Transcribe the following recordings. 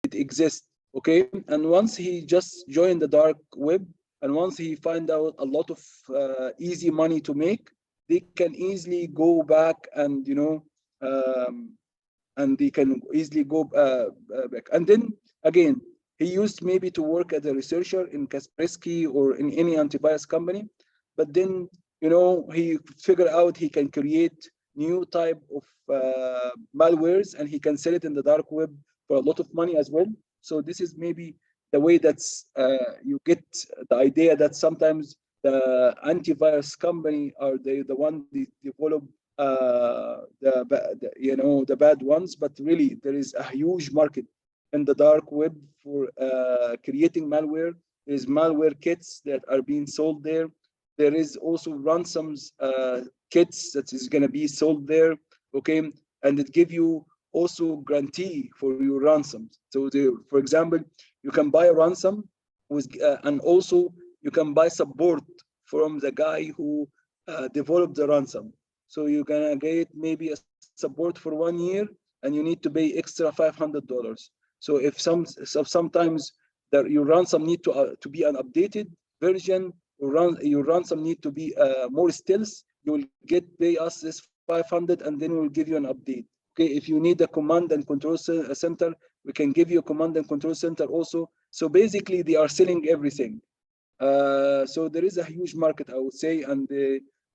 it exists. Okay, and once he just joined the dark web, and once he find out a lot of easy money to make, they can easily go back and and they can easily go back. And then again, he used maybe to work as a researcher in Kaspersky or in any antivirus company, but then he figured out he can create new type of malwares, and he can sell it in the dark web for a lot of money as well. So this is maybe the way that's you get the idea that sometimes the antivirus company are the one they develop the bad ones, but really there is a huge market in the dark web for creating malware. There's malware kits that are being sold there. There is also ransoms kits that is going to be sold there. Okay, and it give you also guarantee for your ransoms. So for example, you can buy a ransom with and also you can buy support from the guy who developed the ransom. So you're gonna get maybe a support for 1 year, and you need to pay extra $500. So if sometimes that your ransom need to be an updated version, your ransom need to be more stealth, you will pay us this 500, and then we'll give you an update. Okay, if you need a command and control center, we can give you a command and control center also. So basically, they are selling everything. So there is a huge market, I would say, and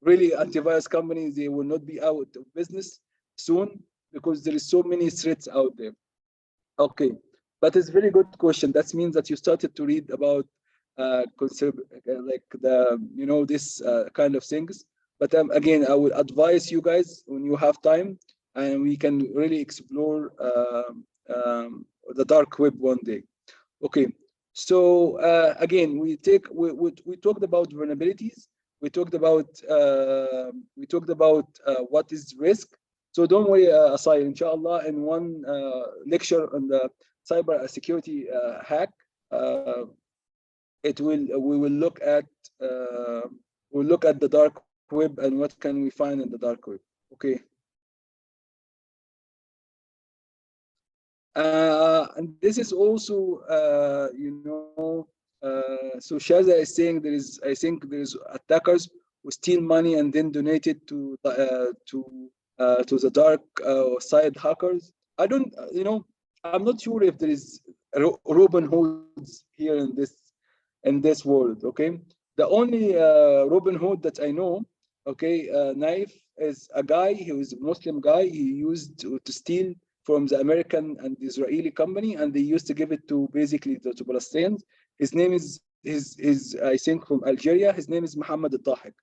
really antivirus companies, they will not be out of business soon because there is so many threats out there. Okay, but it's a very good question. That means that you started to read about like this kind of things. But again, I would advise you guys when you have time, and we can really explore the dark web one day. Okay, so again, we talked about vulnerabilities. We talked about what is risk. So don't worry, Asai, inshallah, in one lecture on the cyber security hack, we will look at the dark web and what can we find in the dark web. Okay. And this is also, so Shaza is saying I think there is attackers who steal money and then donate it to the dark side hackers. I don't, I'm not sure if there is Robin Hoods here in this world. Okay, the only Robin Hood that I know, okay, Naif, is a guy. He was a Muslim guy. He used to steal from the American and Israeli company, and they used to give it to basically to Palestinians. His name is I think from Algeria. His name is Muhammad Al-Tahik.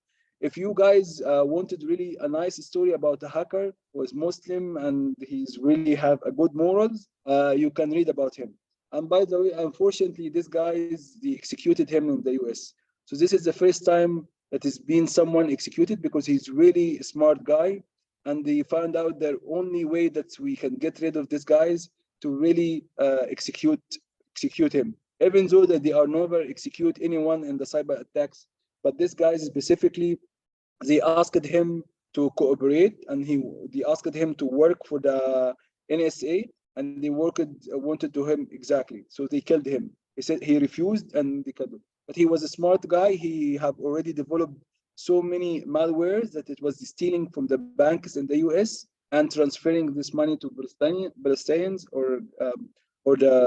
If you guys wanted really a nice story about a hacker who was Muslim and he's really have a good morals, you can read about him. And by the way, unfortunately, this guy they executed him in the US. So this is the first time that has been someone executed because he's really a smart guy. And they found out the only way that we can get rid of these guys to really execute him. Even though that they are never execute anyone in the cyber attacks, but this guy specifically, they asked him to cooperate, and they asked him to work for the NSA, and they wanted to him exactly. So they killed him. He said he refused, and they killed him. But he was a smart guy. He have already developed so many malwares that it was stealing from the banks in the US and transferring this money to Palestinians or the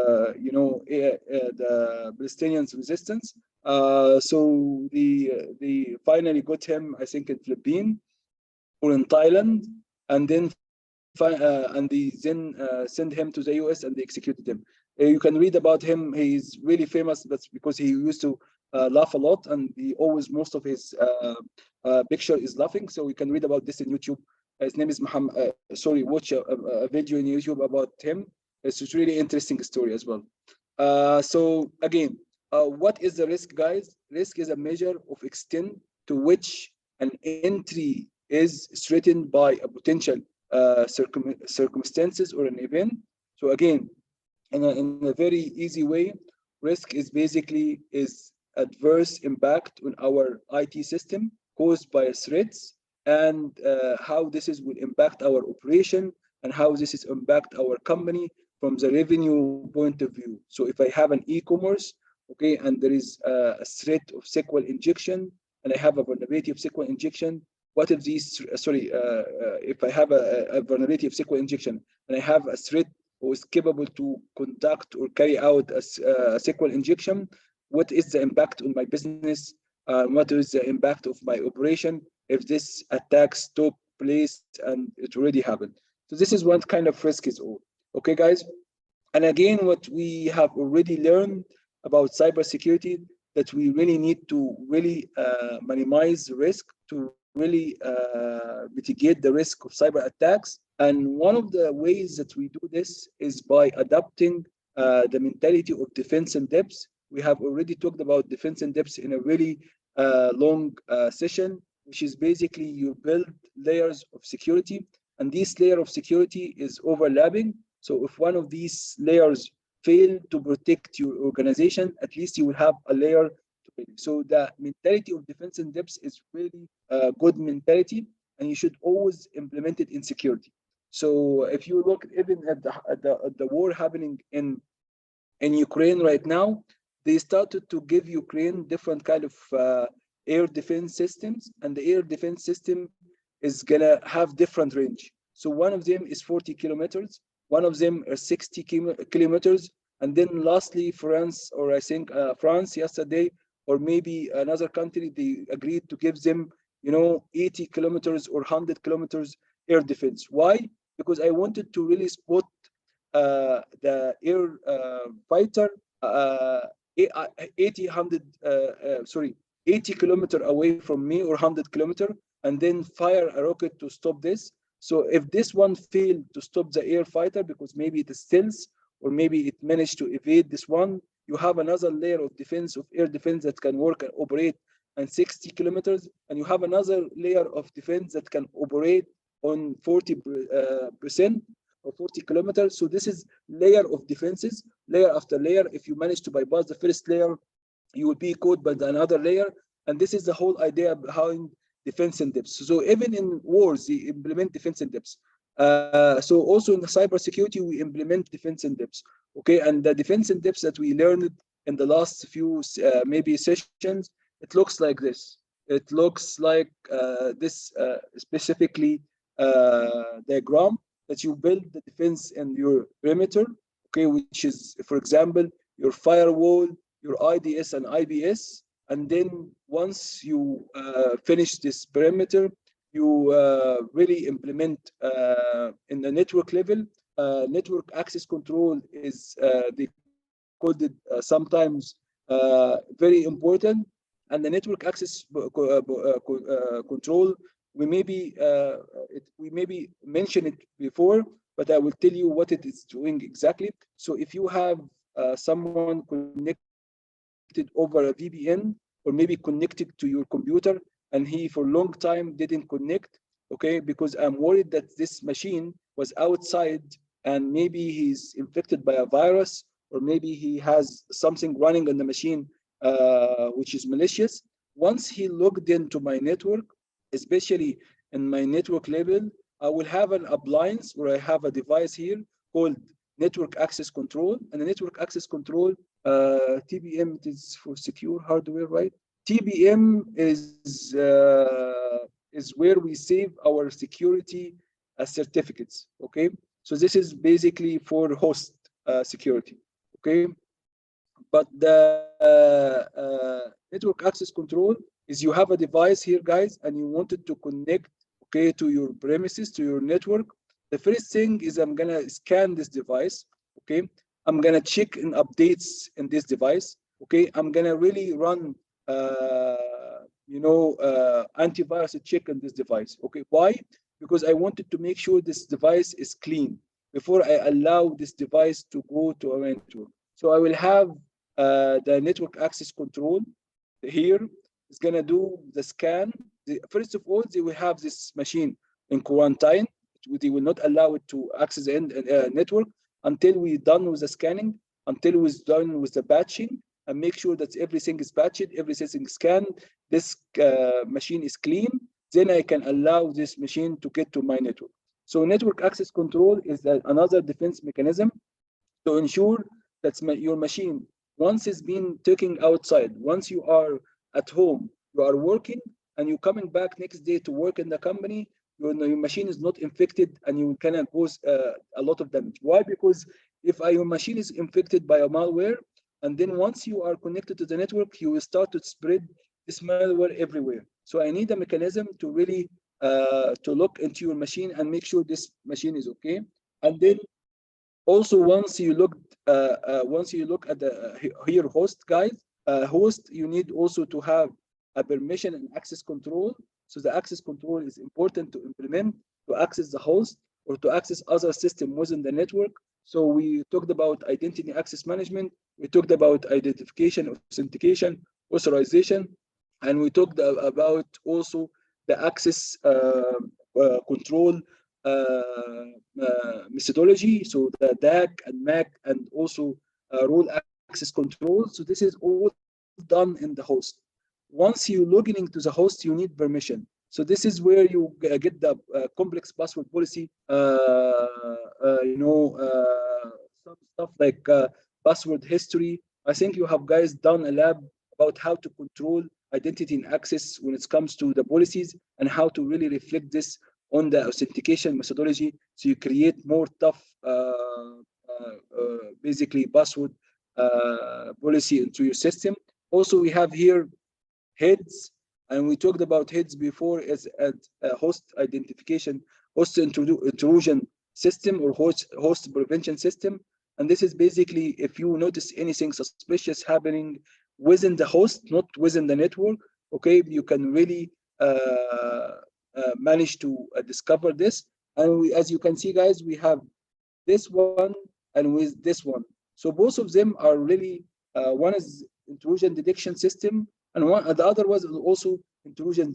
the Palestinians resistance. So they finally got him, I think, in Philippines or in Thailand, and then send him to the US and they executed him. You can read about him. He's really famous. That's because he used to laugh a lot, and most of his picture is laughing. So you can read about this in YouTube. His name is Muhammad. Watch a video in YouTube about him. It's a really interesting story as well. So again, what is the risk, guys? Risk is a measure of extent to which an entry is threatened by a potential circumstances or an event. So again, in a very easy way, risk is basically adverse impact on our IT system caused by threats, and how this will impact our operation and how this is impact our company. from the revenue point of view. So if I have an e-commerce, okay, and there is a threat of SQL injection, and I have a vulnerability of SQL injection, what if these, if I have a vulnerability of SQL injection and I have a threat who is capable to conduct or carry out a SQL injection, what is the impact on my business? What is the impact of my operation if this attack took place and it already happened? So this is what kind of risk is all. Okay, guys? And again, what we have already learned about cybersecurity, that we really need to really minimize risk, to really mitigate the risk of cyber attacks. And one of the ways that we do this is by adopting the mentality of defense in depth. We have already talked about defense in depth in a really long session, which is basically you build layers of security, and this layer of security is overlapping. So if one of these layers fail to protect your organization, at least you will have a layer to build. So the mentality of defense in depth is really a good mentality, and you should always implement it in security. So if you look even at the war happening in Ukraine right now, they started to give Ukraine different kind of air defense systems, and the air defense system is gonna have different range. So one of them is 40 kilometers, one of them is 60 kilometers, and then lastly, France, or I think France yesterday, or maybe another country, they agreed to give them, 80 kilometers or 100 kilometers air defense. Why? Because I wanted to really spot the air fighter 80 kilometer away from me, or 100 kilometer, and then fire a rocket to stop this. So if this one failed to stop the air fighter because maybe it is stealth, or maybe it managed to evade this one, you have another layer of defense, of air defense, that can work and operate on 60 kilometers, and you have another layer of defense that can operate on 40% or 40 kilometers. So this is layer of defenses, layer after layer. If you manage to bypass the first layer, you will be caught by another layer. And this is the whole idea behind defense in depth. So even in wars, they implement defense in depth. So also in the cybersecurity, we implement defense in depth. Okay, and the defense in depth that we learned in the last few maybe sessions, it looks like this. It looks like this specifically diagram, that you build the defense in your perimeter, okay, which is, for example, your firewall, your IDS and IPS, and then once you finish this perimeter, you really implement in the network level. Network access control is they called it sometimes very important, and the network access control, we maybe mentioned it before, but I will tell you what it is doing exactly. So if you have someone connected over a VPN, or maybe connected to your computer, and he for a long time didn't connect, okay, because I'm worried that this machine was outside and maybe he's infected by a virus, or maybe he has something running on the machine which is malicious. Once he logged into my network, especially in my network level, I will have an appliance, where I have a device here called network access control. And the network access control, TBM, it is for secure hardware, right? TBM is where we save our security certificates, okay? So this is basically for host security, okay? But the network access control is, you have a device here, guys, and you wanted to connect, okay, to your premises, to your network. The first thing is, I'm gonna scan this device, okay? I'm gonna check in updates in this device, okay? I'm gonna really run, antivirus check on this device, okay? Why? Because I wanted to make sure this device is clean before I allow this device to go to a network. So I will have the network access control here is gonna do the scan. First of all, they will have this machine in quarantine. They will not allow it to access the network until we're done with the scanning, until we're done with the batching, and make sure that everything is patched, everything is scanned, this machine is clean. Then I can allow this machine to get to my network. So network access control is another defense mechanism to ensure that your machine, once it's been taken outside, once you are at home, you are working, and you're coming back next day to work in the company, your machine is not infected, and you can cause a lot of damage. Why? Because if your machine is infected by a malware, and then once you are connected to the network, you will start to spread this malware everywhere. So I need a mechanism to really to look into your machine and make sure this machine is okay. And then also, once you look at the here host, guys, host, you need also to have a permission and access control. So the access control is important to implement to access the host or to access other system within the network. So we talked about identity access management. We talked about identification, authentication, authorization, and we talked about also the access control methodology, so the DAC and MAC, and also role access control. So this is all done in the host. Once you log in into the host, you need permission. So this is where you get the complex password policy, some stuff like password history. I think you have guys done a lab about how to control identity and access when it comes to the policies, and how to really reflect this on the authentication methodology, so you create more tough basically password policy into your system. Also, we have here heads, and we talked about heads before as a host identification, host intrusion system, or host prevention system. And this is basically if you notice anything suspicious happening within the host, not within the network, okay, you can really manage to discover this. And as you can see, guys, we have this one and with this one. So both of them are really, one is intrusion detection system, and the other was also intrusion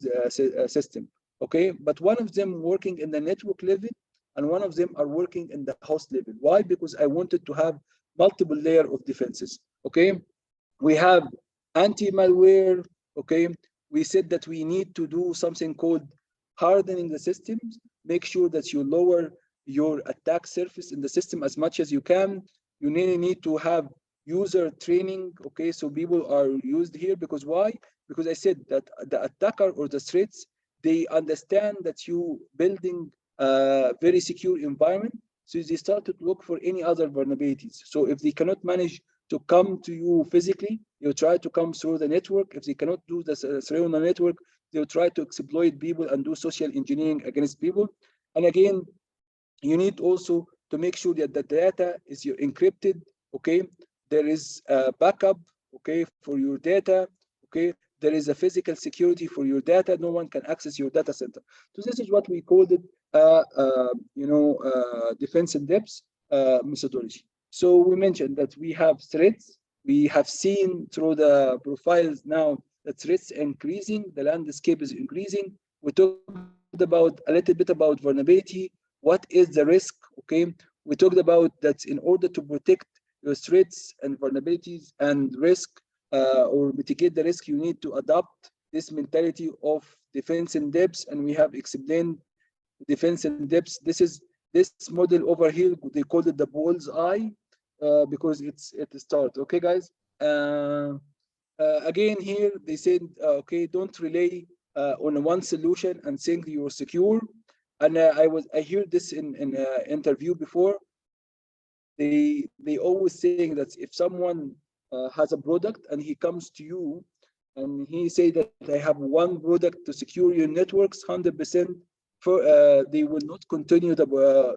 system. Okay, but one of them working in the network level, and one of them are working in the host level. Why? Because I wanted to have multiple layer of defenses. Okay, we have anti-malware. Okay, we said that we need to do something called hardening the systems. Make sure that you lower your attack surface in the system as much as you can. You really need to have user training. Okay, so people are used here because why? Because I said that the attacker or the threats, they understand that you building a very secure environment, so they start to look for any other vulnerabilities. So if they cannot manage to come to you physically, you try to come through the network. If they cannot do this through the network, they'll try to exploit people and do social engineering against people. And again, you need also to make sure that the data is encrypted. Okay, there is a backup, okay, for your data. Okay, there is a physical security for your data. No one can access your data center. So this is what we called it, defense in depth methodology. So we mentioned that we have threats. We have seen through the profiles now that threats increasing, the landscape is increasing. We talked about a little bit about vulnerability. What is the risk? Okay, we talked about that in order to protect your threats and vulnerabilities and risk, or mitigate the risk, you need to adopt this mentality of defense in depth, and we have explained defense in depth. This model over here, they called it the bull's eye, because it's at the start. Okay, guys. Again, here they said, okay, don't rely on one solution and think you're secure. And I heard this in interview before. They always saying that if someone has a product and he comes to you and he say that I have one product to secure your networks 100%, for they will not continue the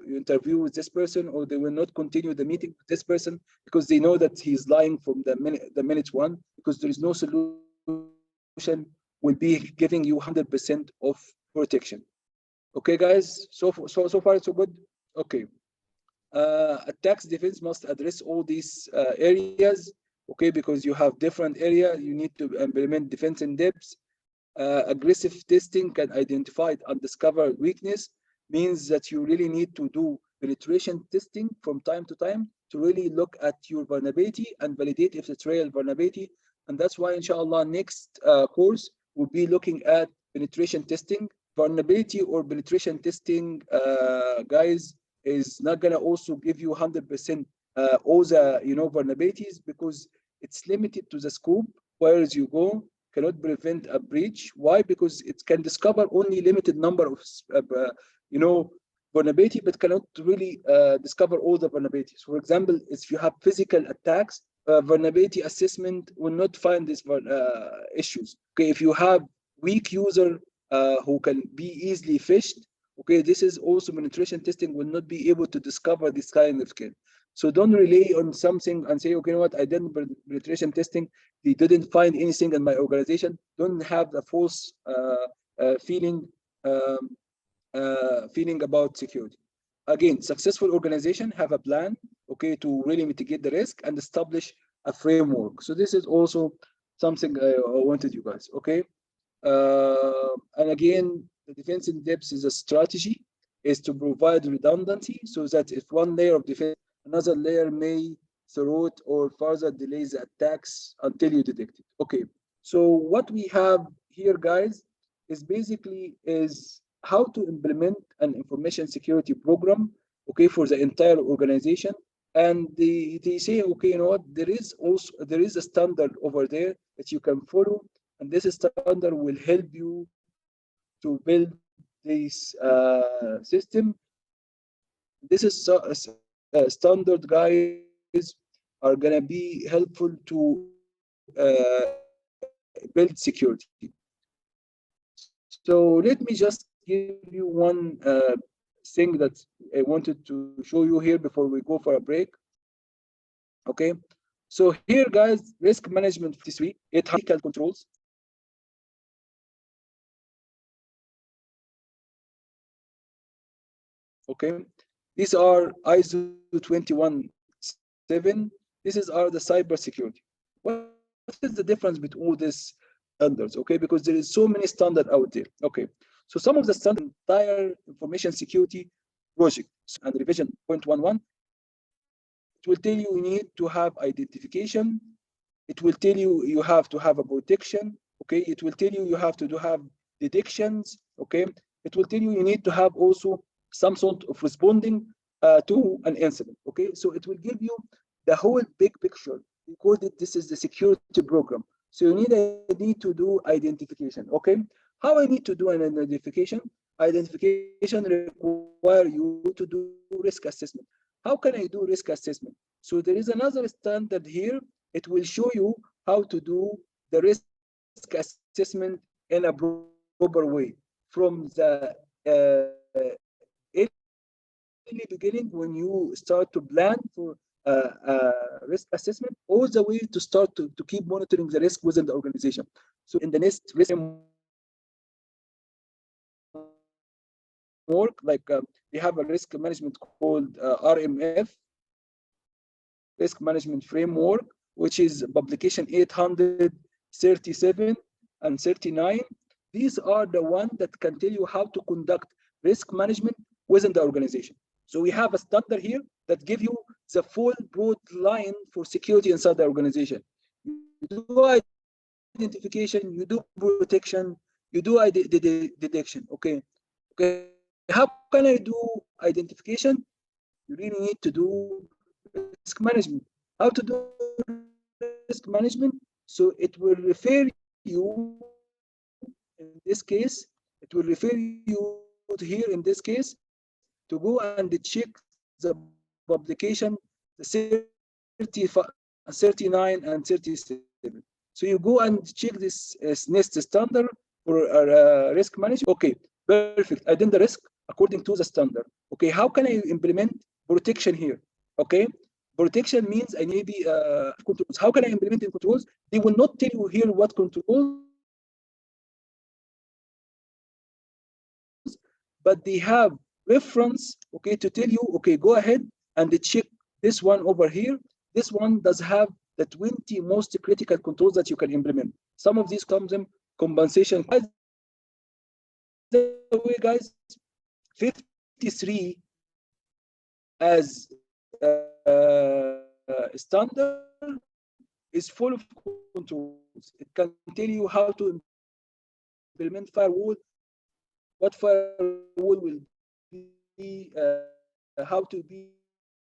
interview with this person, or they will not continue the meeting with this person, because they know that he's lying from the minute one, because there is no solution will be giving you 100% of protection. Okay, guys, so far so good. Okay, attacks defense must address all these areas. Okay, because you have different area, you need to implement defense in depth. Aggressive testing can identify and discover weakness, means that you really need to do penetration testing from time to time to really look at your vulnerability and validate if it's real vulnerability. And that's why, inshallah, next course we'll be looking at penetration testing. Vulnerability or penetration testing, guys, is not gonna also give you 100% all the vulnerabilities, because it's limited to the scope. Where as you go cannot prevent a breach. Why? Because it can discover only limited number of vulnerability, but cannot really discover all the vulnerabilities. For example, if you have physical attacks, vulnerability assessment will not find these issues. Okay, if you have weak user who can be easily phished, okay, this is also penetration testing will not be able to discover this kind of skill. So don't rely on something and say, okay, you know what, I did penetration testing, they didn't find anything in my organization. Don't have the false feeling about security. Again, successful organization have a plan, okay, to really mitigate the risk and establish a framework. So this is also something I wanted you guys, okay? And again, the defense in depth is a strategy, is to provide redundancy so that if one layer of defense, another layer may throw it or further delays the attacks until you detect it. Okay, so what we have here, guys, is basically is how to implement an information security program, okay, for the entire organization. And they say, okay, you know what, there is a standard over there that you can follow, and this standard will help you to build this system. This is standard, guys, are gonna be helpful to build security. So let me just give you one thing that I wanted to show you here before we go for a break. Okay, so here, guys, risk management 53, it has controls. Okay, these are ISO 217. These are the cyber security. What is the difference between all these standards? Okay, because there is so many standards out there. Okay, so some of the standard entire information security project and revision 0.11, it will tell you need to have identification. It will tell you you have to have a protection. Okay, it will tell you you have to have detections. Okay, it will tell you need to have also some sort of responding to an incident. Okay, so it will give you the whole big picture. We call it, this is the security program. So you need to do identification. Okay, how I need to do an identification? Identification require you to do risk assessment. How can I do risk assessment? So there is another standard here. It will show you how to do the risk assessment in a proper way from the early beginning when you start to plan for risk assessment, all the way to start to keep monitoring the risk within the organization. So in the next risk framework, like we have a risk management called RMF, risk management framework, which is publication 837 and 39. These are the ones that can tell you how to conduct risk management within the organization. So we have a standard here that give you the full broad line for security inside the organization. You do identification, you do protection, you do detection. Okay. Okay. How can I do identification? You really need to do risk management. How to do risk management? So it will refer you, in this case, it will refer you to here in this case to go and check the publication, the 39 and 37. So you go and check this NIST standard for risk management. Okay, perfect. I did the risk according to the standard. Okay, how can I implement protection here? Okay, protection means I need controls. How can I implement in controls? They will not tell you here what controls, but they have reference, okay, to tell you, okay, go ahead and check this one over here. This one does have the 20 most critical controls that you can implement. Some of these comes in compensation. By the way, guys, 53 as standard is full of controls. It can tell you how to implement firewall, what firewall will be, how to be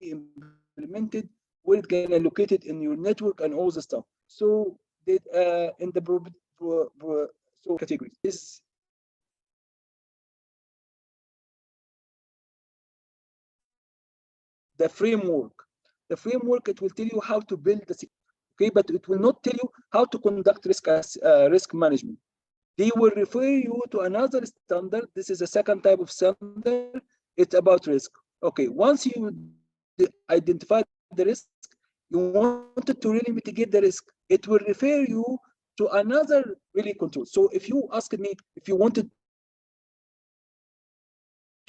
implemented, where it's gonna locate it in your network and all the stuff. So in the so categories is the framework. The framework, it will tell you how to build the security, okay, but it will not tell you how to conduct risk management. They will refer you to another standard. This is a second type of standard. It's about risk. Okay, once you identify the risk, you wanted to really mitigate the risk, it will refer you to another really control. So if you asked me if you wanted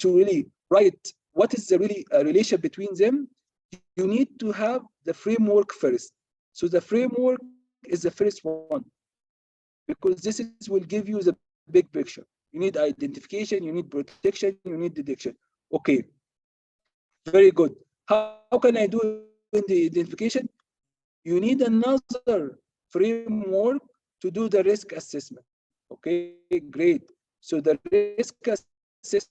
to really write what is the really relation between them, you need to have the framework first. So the framework is the first one, because this will give you the big picture. You need identification, you need protection, you need detection. Okay, very good. How can I do in the identification? You need another framework to do the risk assessment. Okay, great. So the risk assessment,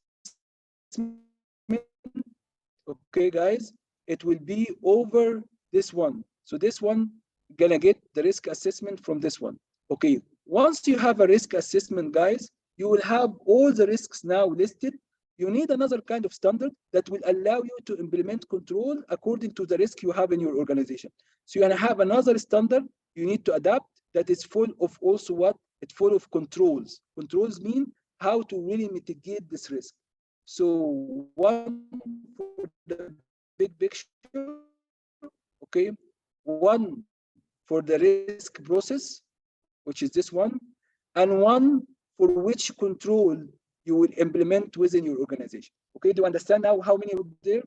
okay, guys, it will be over this one. So this one gonna get the risk assessment from this one. Okay, once you have a risk assessment, guys, you will have all the risks now listed. You need another kind of standard that will allow you to implement control according to the risk you have in your organization. So you're gonna have another standard you need to adapt that is full of also what? It's full of controls. Controls mean how to really mitigate this risk. So one for the big picture, okay, one for the risk process, which is this one, and one for which control you will implement within your organization. Okay, do you understand now how many are there?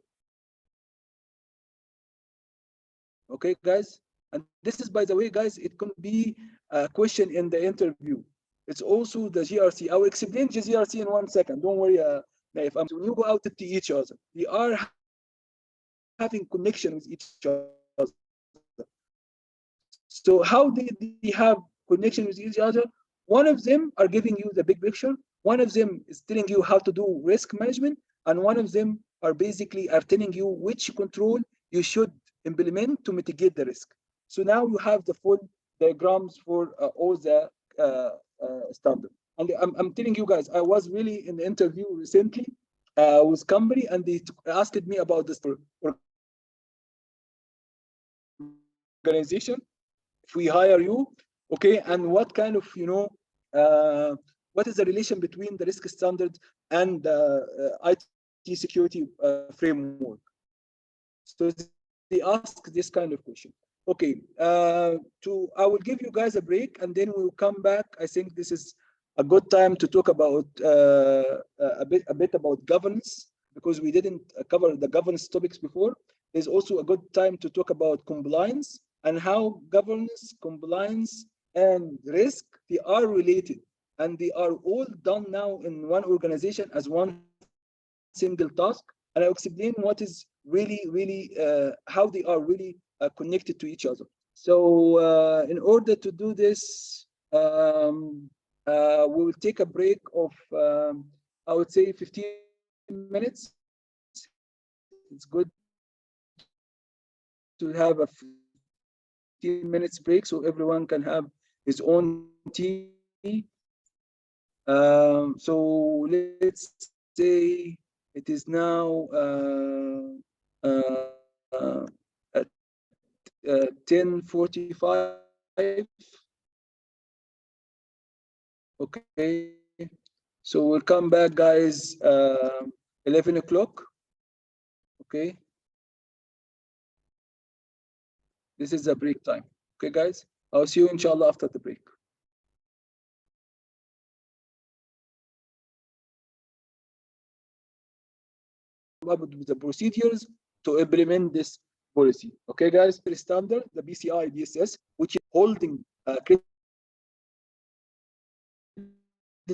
Okay, guys, and this is, by the way, guys, it can be a question in the interview. It's also the GRC. I will explain the GRC in 1 second. Don't worry, Naif. When you go out to each other, they are having connection with each other. So how did they have connection with each other? One of them are giving you the big picture. One of them is telling you how to do risk management, and one of them are basically telling you which control you should implement to mitigate the risk. So now you have the full diagrams for all the standard. And I'm telling you guys, I was really in the interview recently with company, and they asked me about this organization. If we hire you, okay, and what kind of, what is the relation between the risk standard and the IT security framework? So they ask this kind of question. Okay, I will give you guys a break and then we'll come back. I think this is a good time to talk about a bit about governance, because we didn't cover the governance topics before. There's also a good time to talk about compliance and how governance, compliance, and risk, they are related, and they are all done now in one organization as one single task. And I'll explain what is really, how they are really connected to each other. So in order to do this, we will take a break of, I would say, 15 minutes. It's good to have a 15 minutes break so everyone can have his own tea. So let's say it is now at 10:45. Okay, so we'll come back, guys, 11 o'clock. Okay, this is the break time. Okay, guys, I'll see you inshallah after the break. Up with the procedures to implement this policy. Okay, guys, the standard, the BCI DSS, which is holding credit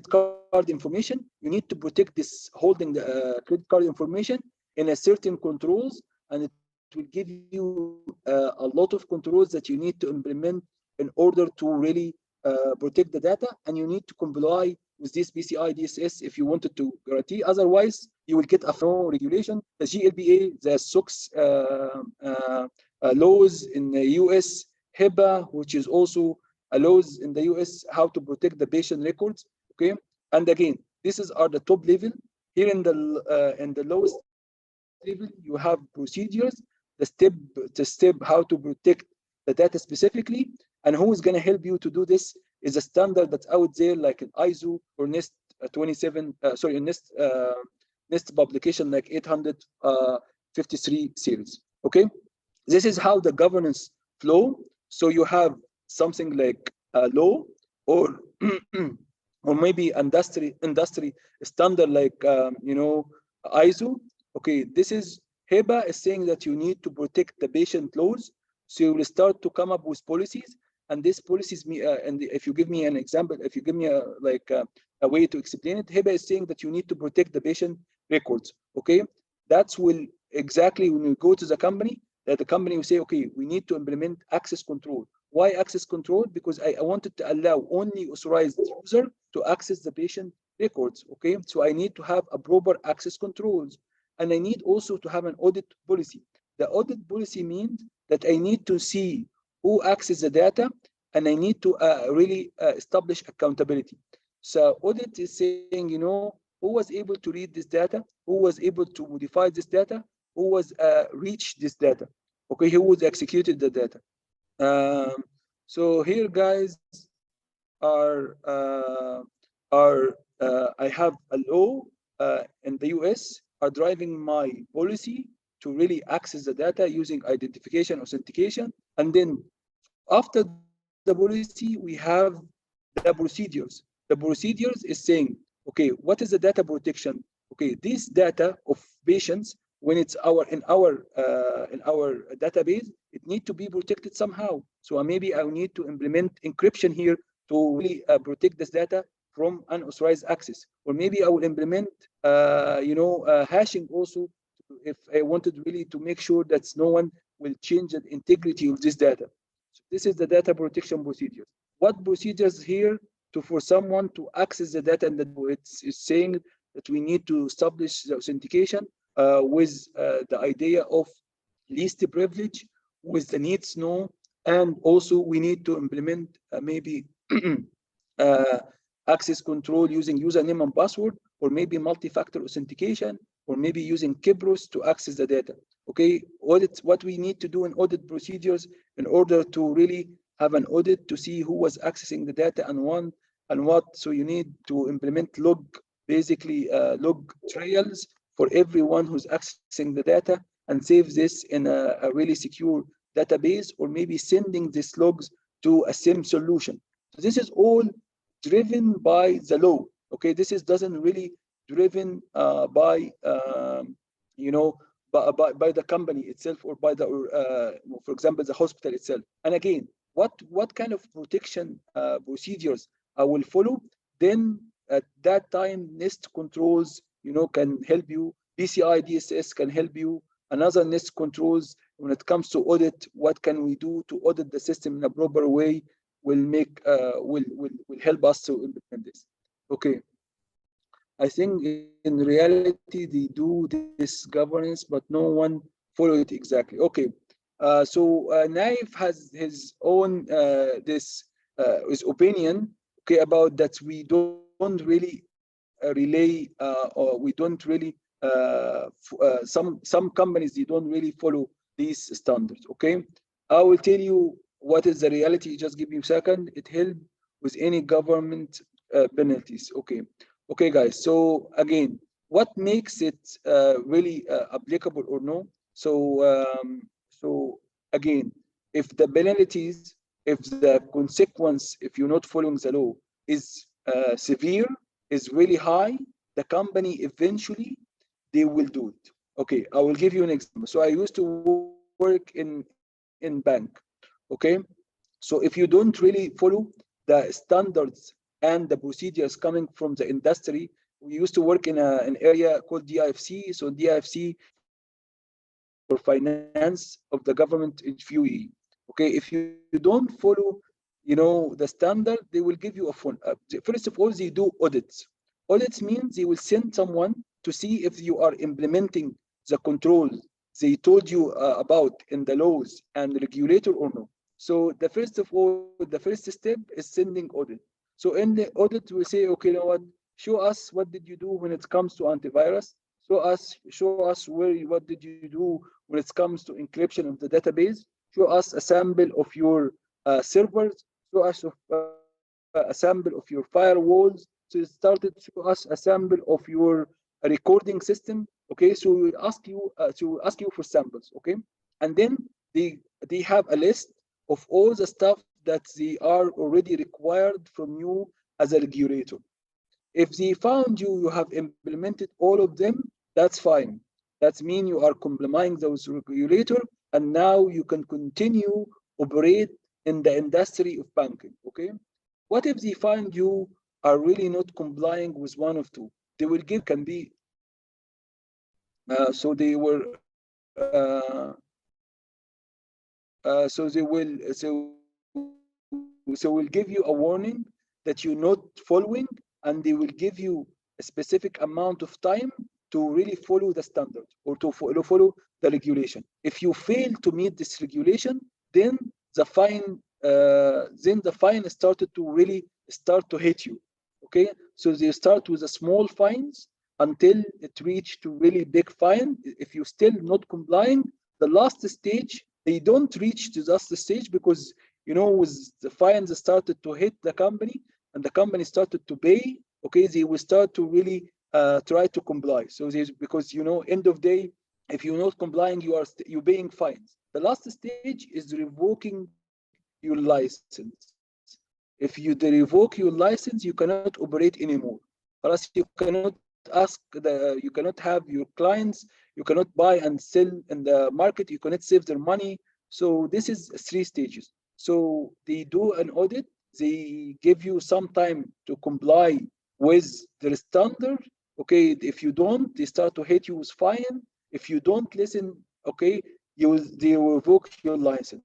card information. You need to protect this holding the credit card information in a certain controls, and it will give you a lot of controls that you need to implement in order to really protect the data, and you need to comply with this BCI DSS if you wanted to guarantee. Otherwise, you will get a no regulation. The GLBA, the SOX laws in the US, HIPAA, which is also laws in the US how to protect the patient records. Okay, and again, these are the top level. Here in the lowest level, you have procedures, the step how to protect the data specifically, and who is going to help you to do this is a standard that's out there like an ISO or NIST 27, sorry, NIST publication like 853 series. Okay, this is how the governance flow. So you have something like a law or or maybe industry standard like ISO. Okay, this is HIPAA is saying that you need to protect the patient laws. So you will start to come up with policies, and these policies, and if you give me an example, if you give me a way to explain it, HIPAA is saying that you need to protect the patient records. Okay, that's will exactly when you go to the company, that the company will say, okay, we need to implement access control. Why access control? Because I wanted to allow only authorized user to access the patient records. Okay, so I need to have a proper access controls, and I need also to have an audit policy. The audit policy means that I need to see who access the data, and I need to really establish accountability. So audit is saying, who was able to read this data, who was able to modify this data, who was reached this data, okay, who was executed the data. So here, guys, I have a law in the US are driving my policy to really access the data using identification, authentication, and then after the policy we have the procedures. The procedures is saying, okay, what is the data protection? Okay, this data of patients, when it's in our database, it need to be protected somehow. So maybe I need to implement encryption here to really protect this data from unauthorized access, or maybe I will implement hashing also if I wanted really to make sure that no one will change the integrity of this data. So this is the data protection procedures. What procedures here for someone to access the data, and it's saying that we need to establish the authentication with the idea of least privilege, with the needs know, and also we need to implement maybe access control using username and password, or maybe multi-factor authentication, or maybe using Kerberos to access the data. Okay, audit, what we need to do in audit procedures in order to really have an audit to see who was accessing the data and when and what. So you need to implement log, basically log trails for everyone who's accessing the data, and save this in a really secure database, or maybe sending these logs to a SIEM solution. So this is all driven by the law. Okay, this is doesn't really driven by by the company itself, or by the for example the hospital itself. And again, what kind of protection procedures I will follow, then at that time NIST controls can help you, PCI DSS can help you, another NIST controls when it comes to audit, what can we do to audit the system in a proper way, will make will help us to implement this. Okay, I think in reality they do this governance, but no one follow it exactly. Okay, so Naif has his own his opinion, okay, about that we don't really relay or we don't really some companies, they don't really follow these standards. Okay, I will tell you what is the reality. Just give me a second. It helps with any government penalties. Okay, guys. So again, what makes it really applicable or no? So again, if the penalties, if the consequence, if you're not following the law, is severe, is really high, the company eventually they will do it. Okay, I will give you an example. So I used to work in bank. Okay, so if you don't really follow the standards and the procedures coming from the industry, we used to work in an area called DIFC. So DIFC is for finance of the government in UAE. Okay, if you don't follow, the standard, they will give you a phone. First of all, they do audits. Audits means they will send someone to see if you are implementing the controls they told you about in the laws and regulator or no. So the first of all, the first step is sending audit. So in the audit, we say, okay, you know what? Show us what did you do when it comes to antivirus. Show us what did you do when it comes to encryption of the database. Show us a sample of your servers. Show us a sample of your firewalls. So it started to show us a sample of your recording system. Okay, so we ask you for samples. Okay, and then they have a list of all the stuff that they are already required from you as a regulator. If they found you have implemented all of them, that's fine. That means you are complying those regulator, and now you can continue operate in the industry of banking. Okay. What if they find you are really not complying with one of two? They will give can be so they were so they will so will give you a warning that you're not following, and they will give you a specific amount of time to really follow the standard or to follow the regulation. If you fail to meet this regulation, then the fine started to really start to hit you. Okay, so they start with a small fines until it reach to really big fine. If you still not complying, the last stage, they don't reach to just the stage because with the fines started to hit the company and the company started to pay. Okay, they will start to really try to comply. So because end of day, if you're not complying, you're paying fines. The last stage is revoking your license. If you revoke your license, you cannot operate anymore. Plus, you cannot have your clients, you cannot buy and sell in the market, you cannot save their money. So this is 3 stages. So they do an audit, they give you some time to comply with their standard. Okay, if you don't, they start to hit you with fine. If you don't listen, okay, they will revoke your license.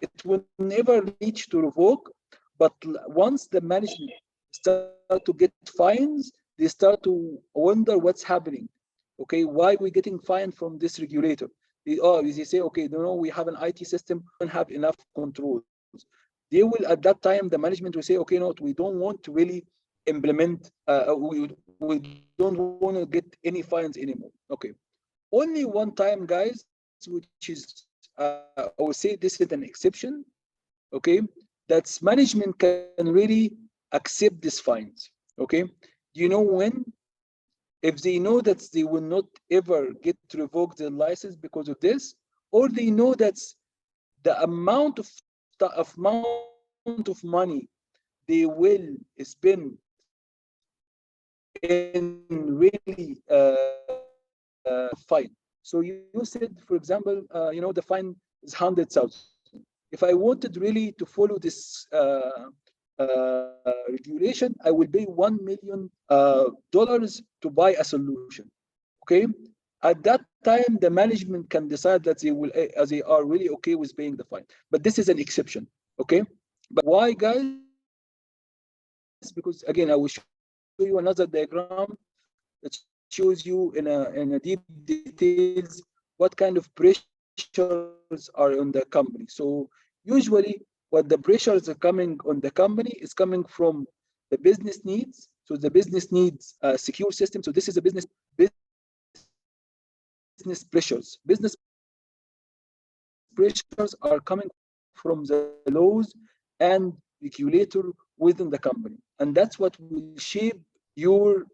It will never reach to revoke, but once the management start to get fines, they start to wonder what's happening. Okay, why we getting fined from this regulator? They say, okay, we have an IT system, we don't have enough controls. They will at that time the management will say, okay, no, we don't want to really implement. We don't want to get any fines anymore. Okay, only one time, guys, which is I would say this is an exception. Okay, that's management can really accept these fines. Okay, do you know when? If they know that they will not ever get to revoke their license because of this, or they know that the amount of money they will spend in really fine. So you said, for example, the fine is 100,000. If I wanted really to follow this regulation, I will pay $1 million to buy a solution. Okay, at that time the management can decide that they are really okay with paying the fine. But this is an exception. Okay, but why, guys? Because again, I will show you another diagram that shows you in a deep details what kind of pressures are on the company. So usually what the pressures are coming on the company is coming from the business needs. So the business needs a secure system. So this is a business pressures. Business pressures are coming from the laws and regulator within the company, and that's what will shape your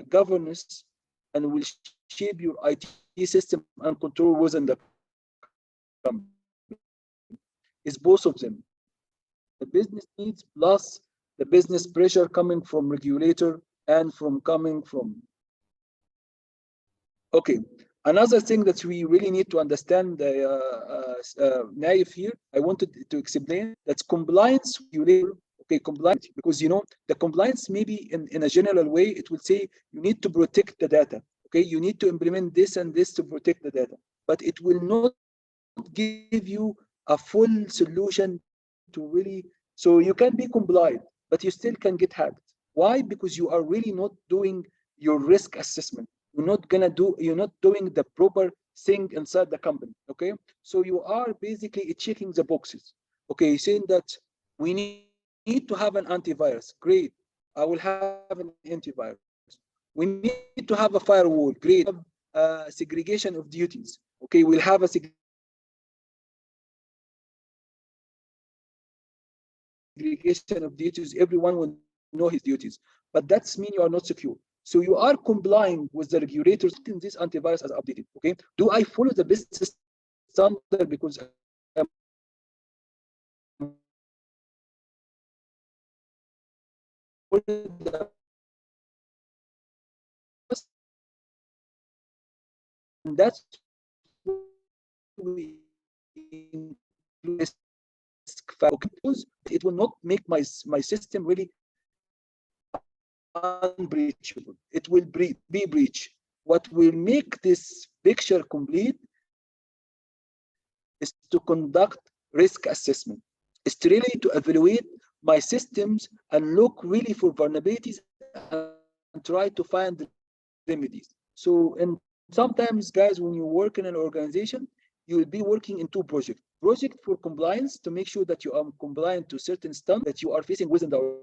governance and will shape your IT system and control within the company. Is both of them. The business needs plus the business pressure coming from regulator and from coming from. Okay, another thing that we really need to understand, Naif here, I wanted to explain that's compliance regulator. Okay, compliance, because the compliance maybe in a general way it will say you need to protect the data. Okay, you need to implement this and this to protect the data, but it will not give you a full solution to really. So you can be compliant, but you still can get hacked. Why? Because you are really not doing your risk assessment. You're not doing the proper thing inside the company. Okay, so you are basically checking the boxes. Okay, saying that we need to have an antivirus. Great, I will have an antivirus. We need to have a firewall. Great, have segregation of duties. Okay, we'll have a segregation of duties. Everyone will know his duties, but that's mean you are not secure. So you are complying with the regulators in this antivirus as updated. Okay, do I follow the best standard because I'm working in an organization? No, I follow the best standard because I follow the best standard, and that's why we include risk factor. Because it will not make my system really unbreachable. It will be breached. What will make this picture complete is to conduct risk assessment. It's to really to evaluate my systems and look really for vulnerabilities and try to find remedies. So, and sometimes, guys, when you work in an organization, you will be working in two projects. Project for compliance to make sure that you are compliant to certain standards that you are facing within the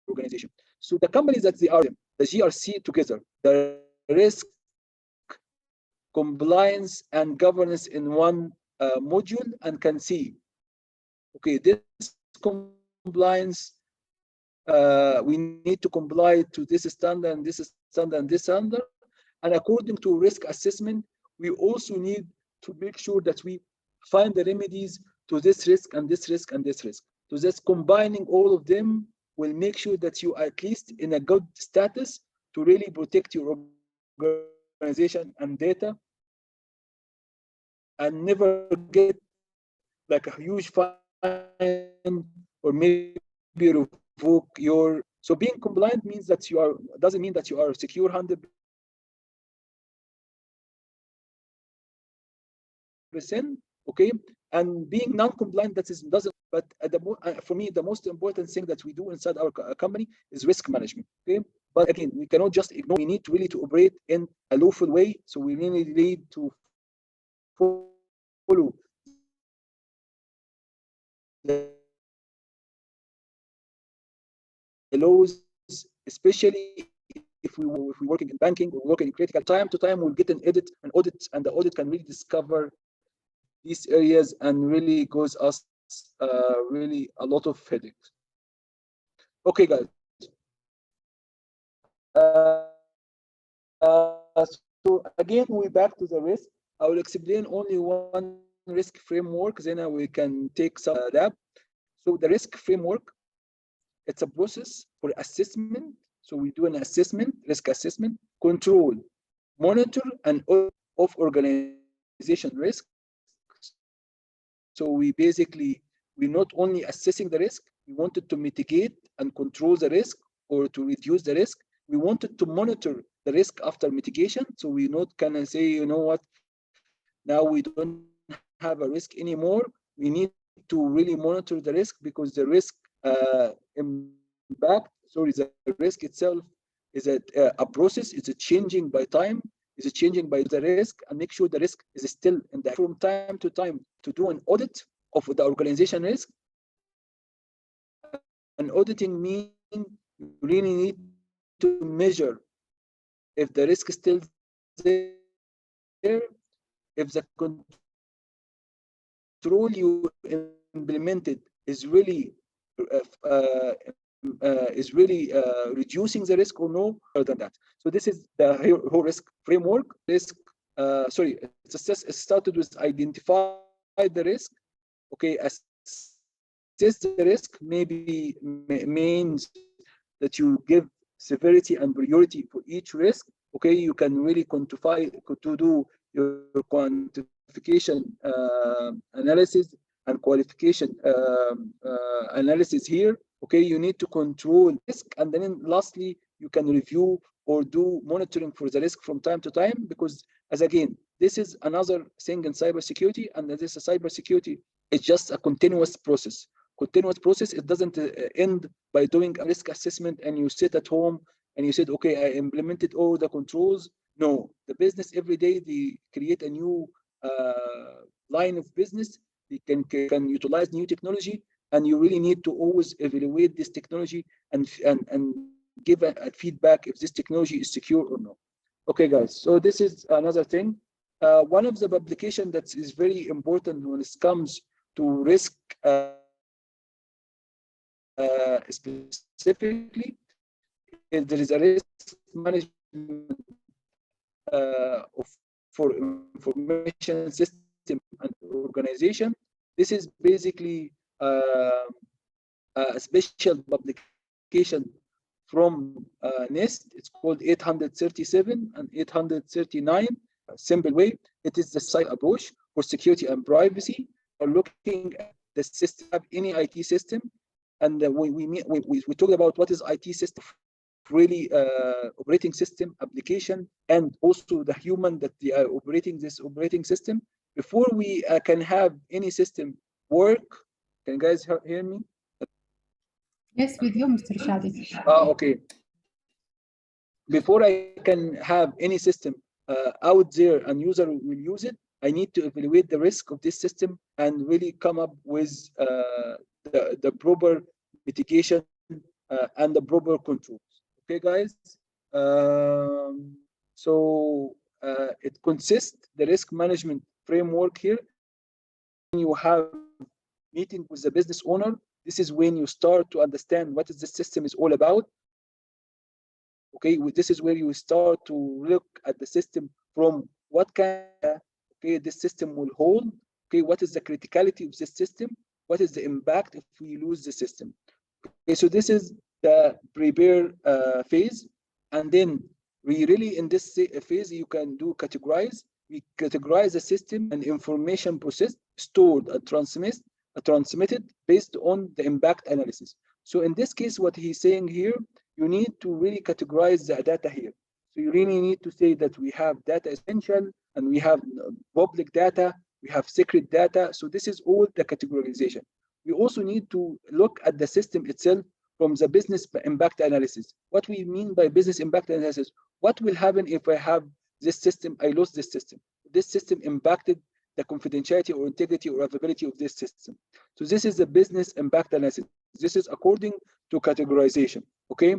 organization. So the companies that they are the GRC together, the risk, compliance, and governance in one module and can see, okay, this compliance, we need to comply to this standard and this standard and this standard. And according to risk assessment, we also need to make sure that we find the remedies to this risk and this risk and this risk. So just combining all of them will make sure that you are at least in a good status to really protect your organization and data and never get like a huge fine or maybe revoke your. So being compliant means that you are doesn't mean that you are secure 100%. Okay, and being non-compliant doesn't mean that you are secure 100%. But for me, the most important thing that we do inside our company is risk management. Okay, but again, we cannot just ignore. We need really to operate in a lawful way. So we really need to follow the laws, especially if we work in banking or work in critical time to time. We'll get an audit, and the audit can really discover these areas and really discover these areas and really cause us really a lot of headaches. Okay, guys. So again, we back to the risk. I will explain only one risk framework, then we can take some lab. So the risk framework, it's a process for assessment. So we do an assessment, risk assessment, control, monitor, and audit of organization risk. So we basically, we're not only assessing the risk, we wanted to mitigate and control the risk or to reduce the risk. We wanted to monitor the risk after mitigation. So we not can say, you know what, now we don't have a risk anymore. We need to really monitor the risk because the risk impact, sorry, the risk itself is a process. It's a changing by time. Is it changing by the risk and make sure the risk is still in the from time to time to do an audit of the organization risk. And auditing means you really need to measure if the risk is still there, if the control you implemented is really reducing the risk or no, other than that. So this is the whole risk framework. Risk, it started with identify the risk. Okay, assess the risk maybe means that you give severity and priority for each risk. Okay, you can really quantify to do your quantification analysis and qualification analysis here. Okay, you need to control risk, and then lastly you can review or do monitoring for the risk from time to time, because as again, this is another thing in cybersecurity, and this is cybersecurity. It's just a continuous process. Continuous process. It doesn't end by doing a risk assessment and you sit at home and you said, okay, I implemented all the controls. No, the business every day they create a new line of business. They can utilize new technology, and you really need to always evaluate this technology and give a feedback if this technology is secure or not. Okay, guys. So this is another thing. One of the publication that is very important when it comes to risk specifically is there is a risk management for information system and organization. This is basically a special publication from NIST. It's called 837 and 839. Simple way, it is the site approach for security and privacy. We're looking at the system, any IT system, and we talked about what is IT system, really operating system, application, and also the human that they are operating this operating system. Before we can have any system work, can you guys hear me? Yes, with you, Mr. Shadi. Okay. Before I can have any system out there and user will use it, I need to evaluate the risk of this system and really come up with the proper mitigation and the proper controls. Okay, guys. So it consists the risk management framework here. When you have meeting with the business owner, this is when you start to understand what is the system is all about. Okay, this is where you start to look at the system from what kind of, okay, this system will hold. Okay, what is the criticality of this system? What is the impact if we lose the system? Okay, so this is the prepare phase, and then we really in this phase you can do categorize. We categorize the system and information processed, stored, and transmitted based on the impact analysis. So in this case, what he's saying here, you need to really categorize the data here. So you really need to say that we have data essential and we have public data, we have secret data. So this is all the categorization. We also need to look at the system itself from the business impact analysis. What we mean by business impact analysis, what will happen if I have this system, I lost this system. This system impacted the confidentiality or integrity or availability of this system. So this is the business impact analysis. This is according to categorization, okay?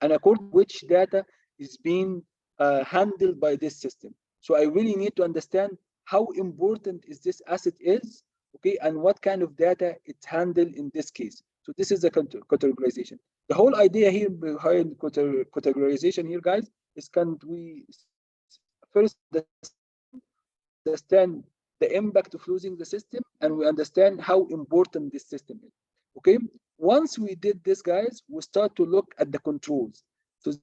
And according to which data is being handled by this system. So I really need to understand how important is this asset is, okay, and what kind of data it's handled in this case. So this is the categorization. The whole idea here behind categorization here, guys, is can we first understand the impact of losing the system, and we understand how important this system is. Okay, once we did this, guys, we start to look at the controls. So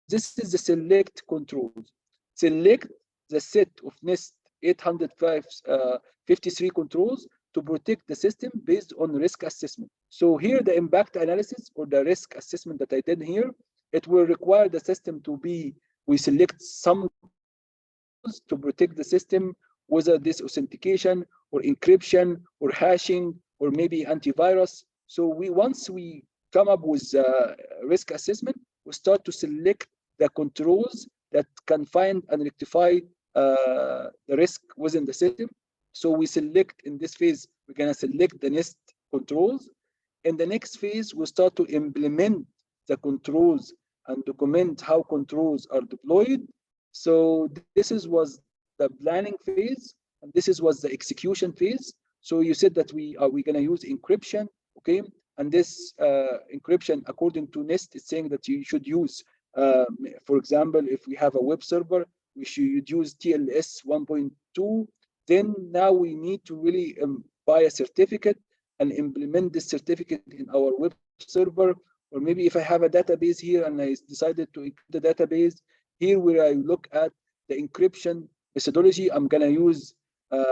this is the select controls. Select the set of NIST 853 controls to protect the system based on risk assessment. So here the impact analysis or the risk assessment that I did here, it will require the system to be, we select some to protect the system, whether this authentication or encryption or hashing or maybe antivirus. So once we come up with risk assessment, we start to select the controls that can find and rectify the risk within the system. So we select in this phase, we're gonna select the NIST controls. In the next phase, we start to implement the controls and document how controls are deployed. So this was the planning phase, and this was the execution phase. So you said that we're gonna use encryption, okay? And this encryption, according to NIST, is saying that you should use, for example, if we have a web server, we should use TLS 1.2. Then now we need to really buy a certificate and implement this certificate in our web server. Or maybe if I have a database here and I decided to encrypt the database, here where I look at the encryption methodology, I'm gonna use,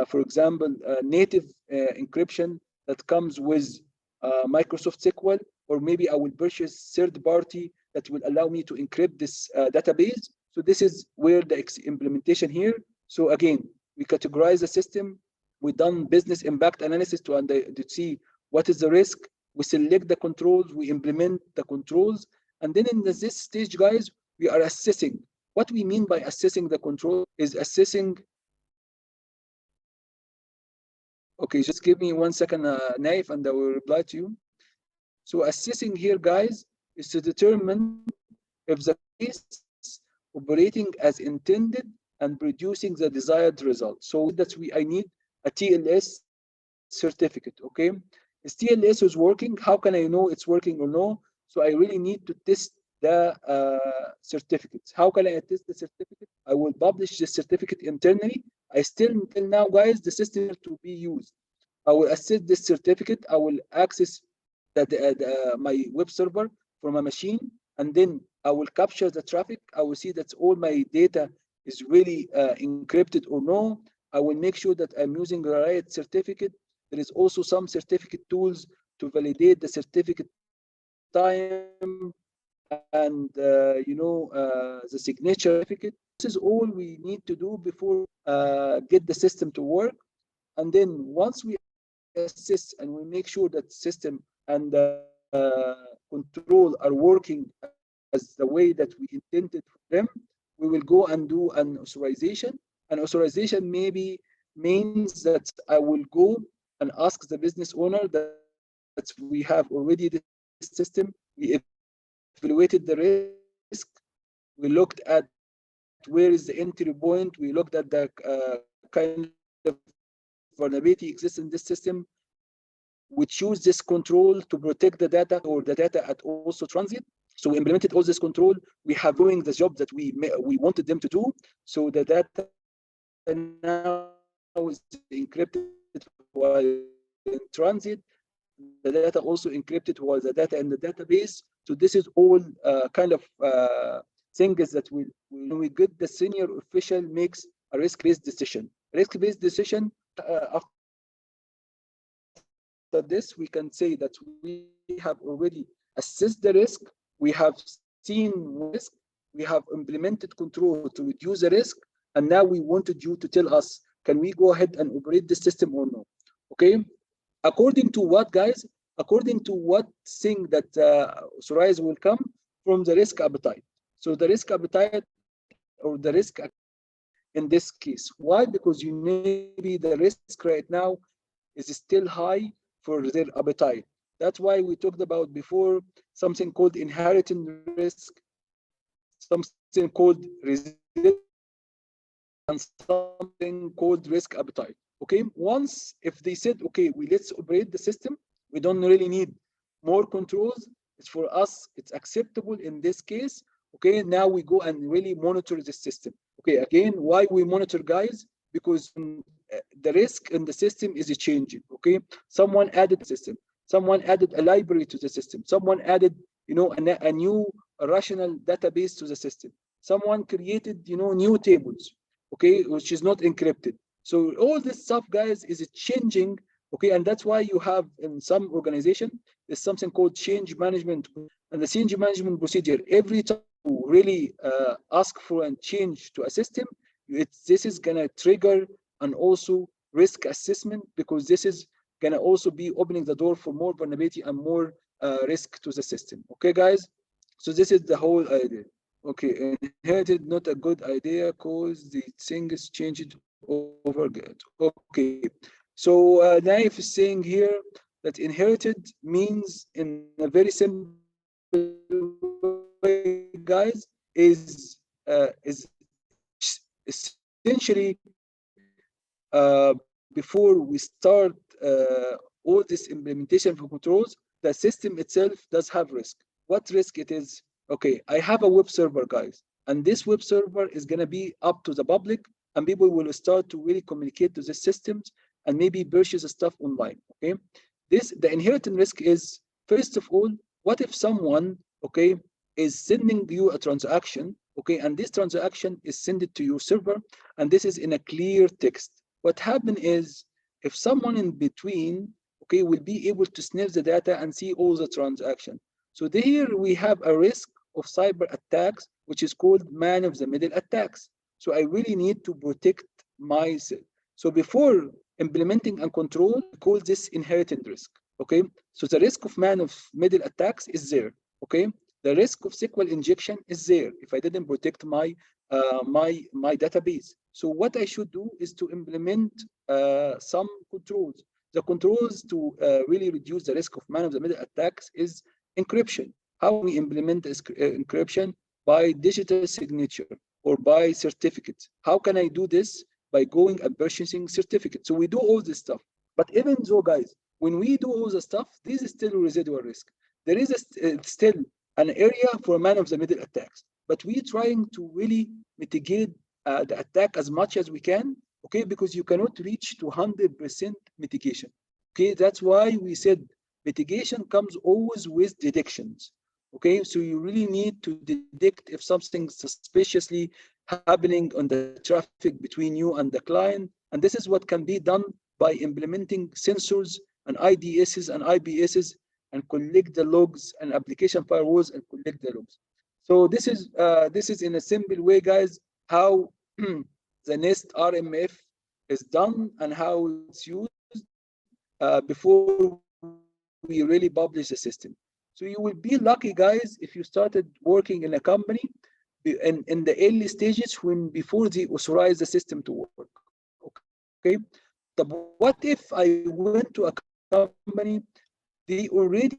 for example, native encryption that comes with Microsoft SQL, or maybe I will purchase third party that will allow me to encrypt this database. So this is where the implementation here. So again, we categorize the system, we done business impact analysis to see what is the risk, we select the controls, we implement the controls, and then in this stage, guys, we are assessing What we mean by assessing the control is assessing. Okay, just give me 1 second, Naif, and I will reply to you. So assessing here, guys, is to determine if the case operating as intended and producing the desired result. So that's I need a TLS certificate, okay? Is TLS is working? How can I know it's working or no? So I really need to test the certificates. How can I test the certificate? I will publish the certificate internally. I still, until now, guys, the system to be used. I will assess this certificate. I will access my web server from a machine, and then I will capture the traffic. I will see that all my data is really encrypted or no. I will make sure that I'm using the right certificate. There is also some certificate tools to validate the certificate time and the signature certificate. This is all we need to do before get the system to work. And then once we assess and we make sure that system and control are working as the way that we intended for them, we will go and do an authorization. An authorization maybe means that I will go and ask the business owner that we have already this system, we evaluated the risk, we looked at where is the entry point, we looked at the kind of vulnerability exists in this system. We choose this control to protect the data or the data at also transit. So we implemented all this control. We have doing the job that we wanted them to do. So the data now is encrypted while in transit. The data also encrypted while the data in the database. So this is all kind of things that when we get the senior official makes a risk-based decision. Risk-based decision after this, we can say that we have already assessed the risk, we have seen risk, we have implemented control to reduce the risk, and now we wanted you to tell us, can we go ahead and operate the system or no? Okay, according to what, guys? According to what thing that Suraj will come from the risk appetite. So the risk appetite or the risk in this case, why? Because maybe the risk right now is still high for their appetite. That's why we talked about before something called inheritance risk, something called resilience, and something called risk appetite. Okay, once if they said, okay, let's operate the system, we don't really need more controls. It's for us, it's acceptable in this case. Okay, now we go and really monitor the system. Okay, again, why we monitor, guys? Because the risk in the system is changing. Okay, someone added the system, someone added a library to the system, someone added a new rational database to the system, someone created new tables, okay, which is not encrypted. So all this stuff, guys, is changing. Okay, and that's why you have in some organization there's something called change management, and the change management procedure. Every time you really ask for a change to a system, this is gonna trigger and also risk assessment, because this is gonna also be opening the door for more vulnerability and more risk to the system. Okay, guys. So this is the whole idea. Okay, inherited not a good idea because the things changed over good. Okay, so Naif is saying here that inherited means in a very simple way, guys, is essentially before we start all this implementation for controls, the system itself does have risk. What risk it is? Okay, I have a web server, guys, and this web server is going to be up to the public, and people will start to really communicate to the systems and maybe purchase stuff online. Okay, the inheritance risk is, first of all, what if someone, okay, is sending you a transaction, okay, and this transaction is sent to your server, and this is in a clear text. What happens is, if someone in between, okay, will be able to sniff the data and see all the transaction. So here we have a risk of cyber attacks, which is called man-of-the-middle attacks. So I really need to protect myself. So before implementing and control, we call this inheritance risk. Okay, so the risk of man-of-middle attacks is there. Okay, the risk of SQL injection is there if I didn't protect my my database. So what I should do is to implement some controls. The controls to really reduce the risk of man-of-the-middle attacks is encryption. How we implement encryption? By digital signature or by certificates. How can I do this? By going and purchasing certificates. So we do all this stuff. But even though, guys, when we do all the stuff, this is still residual risk. There is still an area for man-of-the-middle attacks. But we're trying to really mitigate the attack as much as we can, okay? Because you cannot reach to 100% mitigation, okay? That's why we said mitigation comes always with detections, okay? So you really need to detect if something suspiciously happening on the traffic between you and the client. And this is what can be done by implementing sensors and IDSs and IPSs and collect the logs and application firewalls and collect the logs. So this is in a simple way, guys, how the NIST RMF is done and how it's used before we really publish the system. So you will be lucky, guys, if you started working in a company in the early stages when before they authorize the system to work. Okay. But what if I went to a company, they already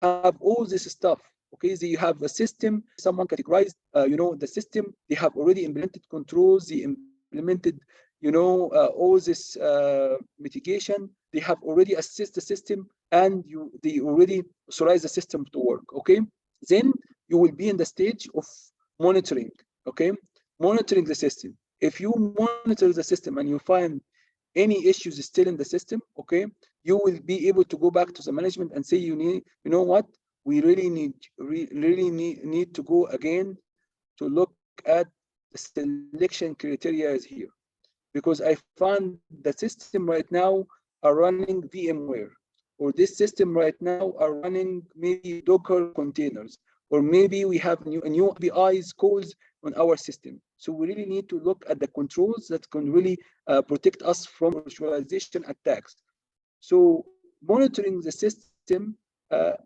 have all this stuff. Okay, they have a system, someone categorized, the system. They have already implemented controls. They implemented, all this mitigation. They have already assessed the system, and they already authorize the system to work. Okay, then you will be in the stage of monitoring. Okay, monitoring the system. If you monitor the system and you find any issues still in the system, okay, you will be able to go back to the management and say, you know what, we really need to go again to look at the selection criteria is here, because I found the system right now are running VMware, or this system right now are running maybe Docker containers, or maybe we have new APIs calls on our system. So we really need to look at the controls that can really protect us from virtualization attacks. So monitoring the system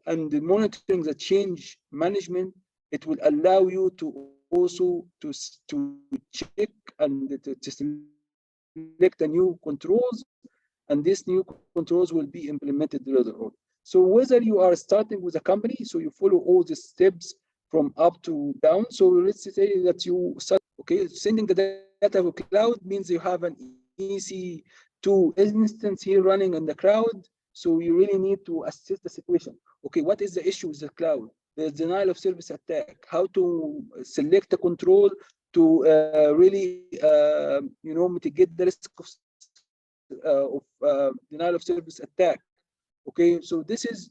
and monitoring the change management, it will allow you to also to check and to select the new controls, and these new controls will be implemented later on. So whether you are starting with a company, so you follow all the steps from up to down. So let's say that you start, okay, sending the data to cloud means you have an EC2 instance here running on the cloud. So you really need to assess the situation. Okay, what is the issue with the cloud? The denial of service attack, how to select a control to really, mitigate the risk of denial of service attack. Okay, so this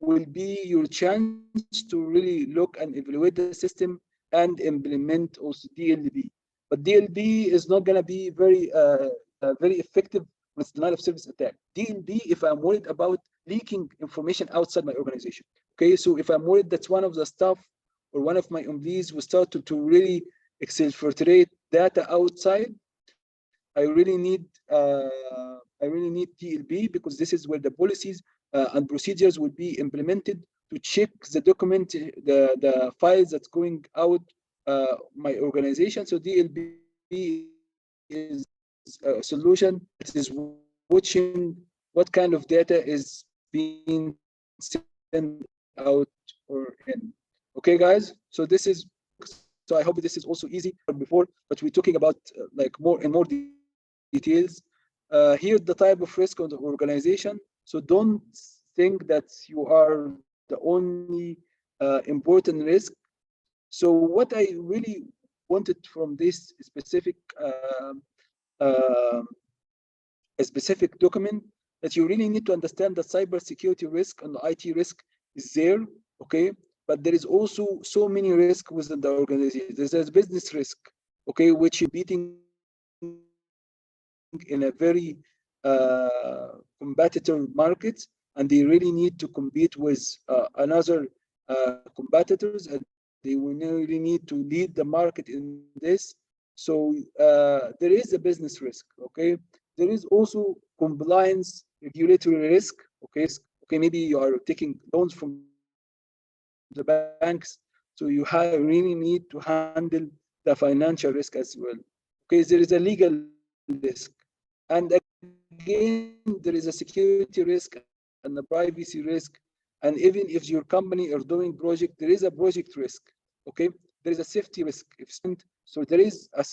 will be your chance to really look and evaluate the system and implement also DLP. But DLP is not going to be very effective with denial of service attack. DLP, if I'm worried about leaking information outside my organization. Okay, so if I'm worried that one of the staff or one of my employees will start to really exfiltrate data outside, I really need DLP, because this is where the policies and procedures will be implemented to check the document, the files that's going out my organization. So DLP is a solution that is watching what kind of data is being sent out or in. Okay, guys. So this is. So I hope this is also easy before, but we're talking about like more and more details. Here, the type of risk on the organization. So don't think that you are the only important risk. So what I really wanted from this specific a specific document, that you really need to understand that cybersecurity risk and the IT risk is there, okay? But there is also so many risks within the organization. There's business risk, okay, which is beating in a very competitive market, and they really need to compete with another competitors, and they will really need to lead the market in this. So there is a business risk, okay? There is also compliance regulatory risk, okay? Okay, maybe you are taking loans from the banks, so you really need to handle the financial risk as well. Okay, there is a legal risk, and again there is a security risk and a privacy risk, and even if your company are doing project, there is a project risk. Okay, there is a safety risk. So there is a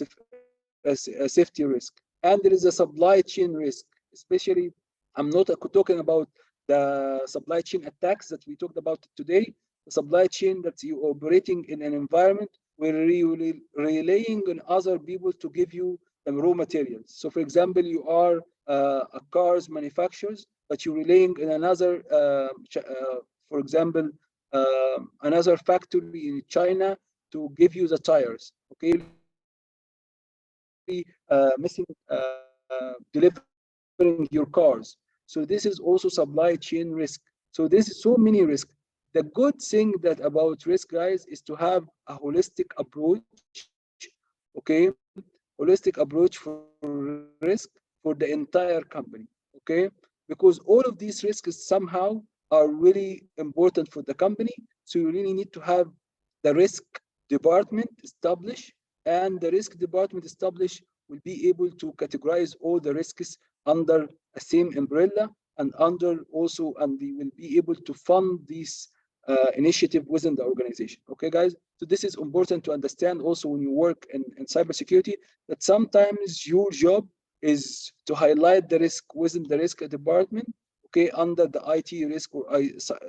safety risk, and there is a supply chain risk, especially I'm not talking about the supply chain attacks that we talked about today, the supply chain that you operating in an environment where you relying on other people to give you the raw materials. So for example, you are a cars manufacturers, but you're relying on another, for example, another factory in China to give you the tires. Okay, missing delivering your cars. So this is also supply chain risk. So this is so many risks. The good thing that about risk, guys, is to have a holistic approach. Okay, holistic approach for risk for the entire company. Okay, because all of these risks somehow are really important for the company. So you really need to have the risk department established, and the risk department established will be able to categorize all the risks under a same umbrella, and under also, and they will be able to fund these initiative within the organization. Okay, guys. So this is important to understand also when you work in cybersecurity, that sometimes your job is to highlight the risk within the risk department, okay, under the IT risk or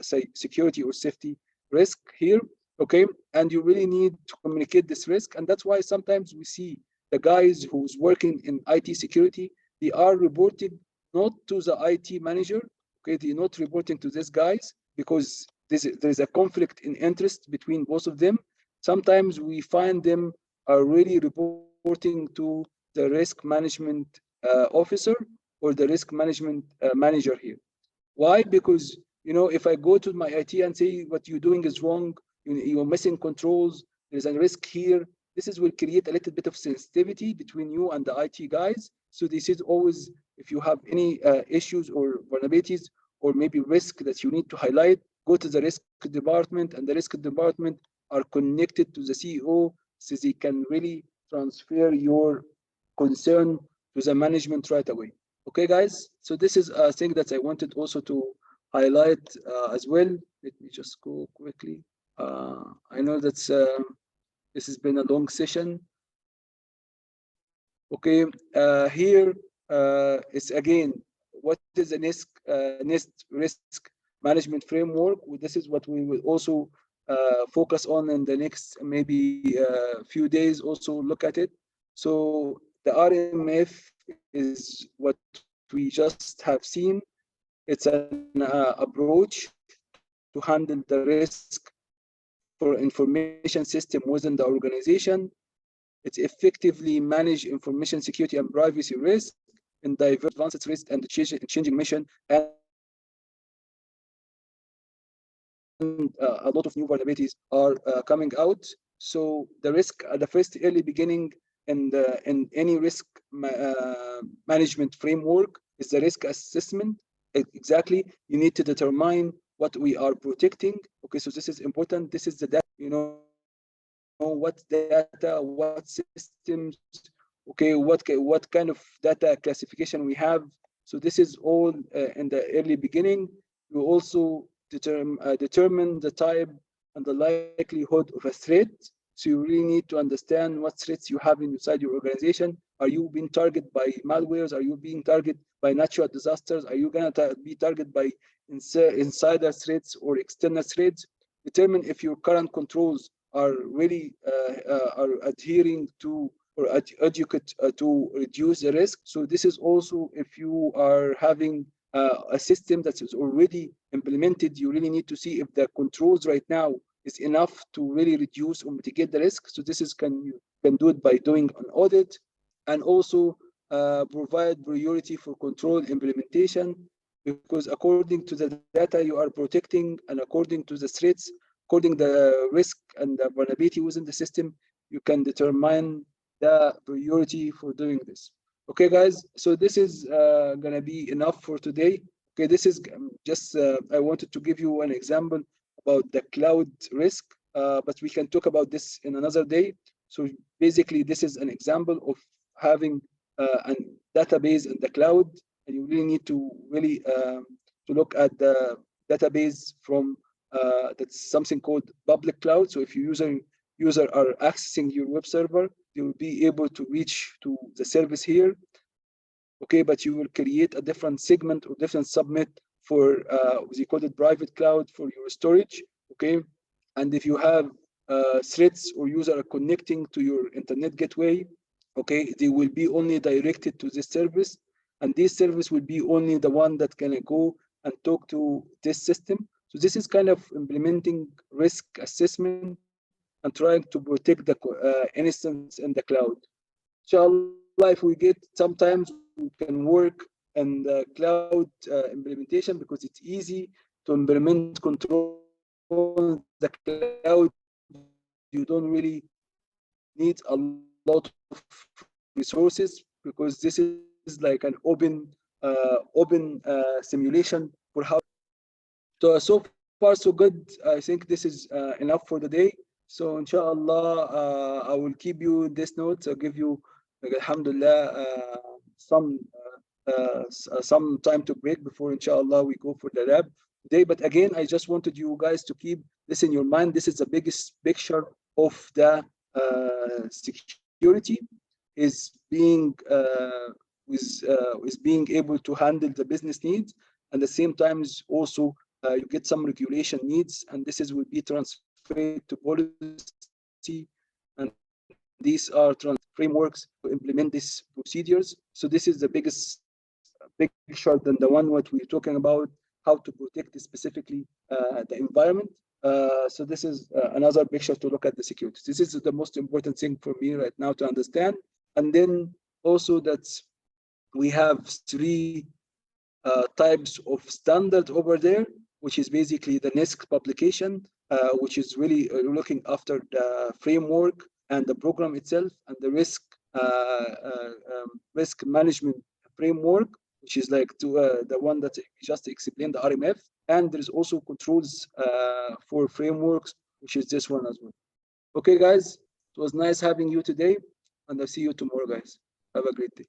say security or safety risk here, okay, and you really need to communicate this risk, and that's why sometimes we see the guys who's working in IT security, they are reporting not to the IT manager, okay, they're not reporting to these guys because there is a conflict in interest between both of them. Sometimes we find them are really reporting to the risk management officer or the risk management manager here. Why? Because if I go to my IT and say what you're doing is wrong, you're missing controls, there's a risk here. This will create a little bit of sensitivity between you and the IT guys. So this is always, if you have any issues or vulnerabilities or maybe risk that you need to highlight, go to the risk department, and the risk department are connected to the CEO, so they can really transfer your concern to the management right away. Okay, guys. So this is a thing that I wanted also to highlight as well. Let me just go quickly. I know that this has been a long session. Okay, here is again, what is the NIST risk management framework? This is what we will also focus on in the next maybe few days, also look at it. So the RMF is what we just have seen. It's an approach to handle the risk for information system within the organization. It's effectively manage information security and privacy risk in diverse advanced risk and changing mission, and a lot of new vulnerabilities are coming out. So the risk at the first early beginning in any risk management framework is the risk assessment. Exactly, you need to determine what we are protecting. Okay, so this is important. This is the data, what data, what systems, okay, what kind of data classification we have. So this is all in the early beginning. You also determine the type and the likelihood of a threat. So you really need to understand what threats you have inside your organization. Are you being targeted by malwares? Are you being targeted by natural disasters? Are you going to be targeted by insider threats or external threats? Determine if your current controls are really are adhering to or educate to reduce the risk. So this is also, if you are having a system that is already implemented, you really need to see if the controls right now is enough to really reduce or mitigate the risk. So this is you can do it by doing an audit, and also provide priority for control implementation, because according to the data you are protecting and according to the threats, according to the risk and the vulnerability within the system, you can determine the priority for doing this. Okay, guys, so this is gonna be enough for today. Okay, this is just, I wanted to give you an example about the cloud risk, but we can talk about this in another day. So basically, this is an example of having a database in the cloud, and you really need to really to look at the database from that's something called public cloud. So if user are accessing your web server, they will be able to reach to the service here. Okay, but you will create a different segment or different subnet for we call it private cloud for your storage. Okay, and if you have threads or user are connecting to your internet gateway, okay, they will be only directed to this service, and this service will be only the one that can go and talk to this system. So this is kind of implementing risk assessment and trying to protect the instance in the cloud. Inshallah, if we get sometimes we can work in the cloud implementation because it's easy to implement control the cloud. You don't really need a lot of resources because this is like an open simulation for how. So far so good. I think this is enough for the day. So inshallah, I will keep you this notes. I'll give you, like, alhamdulillah, some time to break before inshallah we go for the lab today. But again, I just wanted you guys to keep this in your mind. This is the biggest picture of the security is being is being able to handle the business needs, and at the same time is also you get some regulation needs, and this is will be transferred to policy, and these are frameworks to implement these procedures. So this is the biggest picture than the one what we're talking about, how to protect specifically the environment. So this is another picture to look at the security. This is the most important thing for me right now to understand. And then also that we have three types of standard over there, which is basically the NIST publication, which is really looking after the framework and the program itself, and the risk management framework, which is like the one that we just explained, the RMF. And there is also controls for frameworks, which is this one as well. Okay, guys, it was nice having you today, and I'll see you tomorrow, guys. Have a great day.